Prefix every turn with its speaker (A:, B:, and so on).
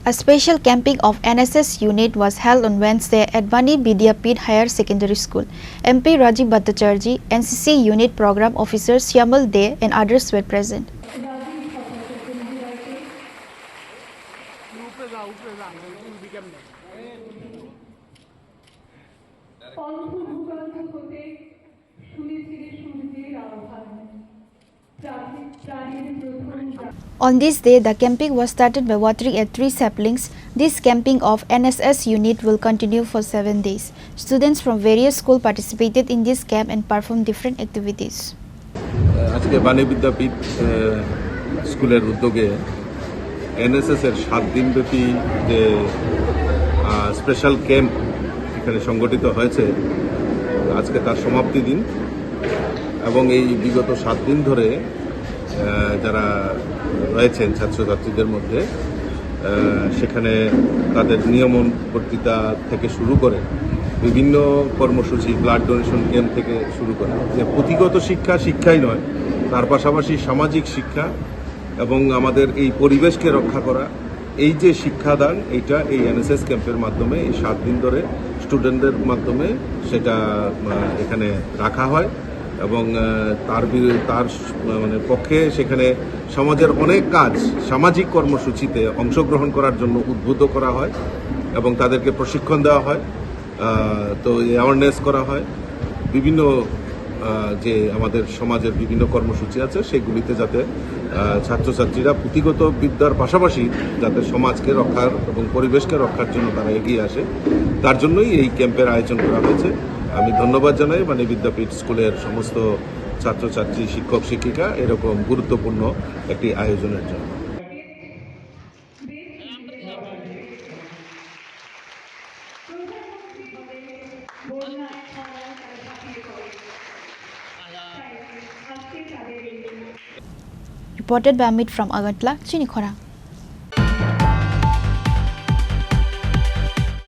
A: A special camping of NSS Unit was held on Wednesday at Bani Vidya Pith Higher Secondary School. MP Rajiv Bhattacharjee, NCC Unit Program Officer Syamal De and others were present. On this day, the camping was started by watering at 3 saplings. This camping of NSS Unit will continue for 7 days. Students from various schools participated in this camp and performed different activities.
B: আজকে বানি বিদ্যাপীঠ স্কুলের উদ্যোগে NSS এর 7 দিনব্যাপী যে special camp এখানে সংগঠিত হয়েছে, আজকে তার সমাপ্তি দিন এবং এই বিগত 7 দিন ধরে যারা রয়েছেন ছাত্রছাত্রীদের মধ্যে সেখানে তাদের নিয়মন বক্তৃতা থেকে শুরু করে বিভিন্ন কর্মসূচি, ব্লাড ডোনেশন ক্যাম্প থেকে শুরু করে যে পুঁথিগত শিক্ষাই নয়, তার পাশাপাশি সামাজিক শিক্ষা এবং আমাদের এই পরিবেশকে রক্ষা করা, এই যে শিক্ষাদান, এইটা এই এনএসএস ক্যাম্পের মাধ্যমে এই 7 দিন ধরে স্টুডেন্টদের মাধ্যমে সেটা এখানে রাখা হয় এবং তার মানে পক্ষে সেখানে সমাজের অনেক কাজ, সামাজিক কর্মসূচিতে অংশগ্রহণ করার জন্য উদ্বুদ্ধ করা হয় এবং তাদেরকে প্রশিক্ষণ দেওয়া হয়, তো অ্যাওয়ারনেস করা হয়। বিভিন্ন যে আমাদের সমাজের বিভিন্ন কর্মসূচি আছে সেগুলিতে যাতে ছাত্রছাত্রীরা পুঁথিগত বিদ্যার পাশাপাশি যাতে সমাজকে রক্ষার এবং পরিবেশকে রক্ষার জন্য তারা এগিয়ে আসে, তার জন্যই এই ক্যাম্পের আয়োজন করা হয়েছে। আমি ধন্যবাদ জানাই বানি বিদ্যাপীঠ স্কুলের সমস্ত ছাত্রছাত্রী, শিক্ষক শিক্ষিকা এরকম গুরুত্বপূর্ণ একটি আয়োজনের জন্য।
A: Reported by Amit from Agartala, Chini, Khorang.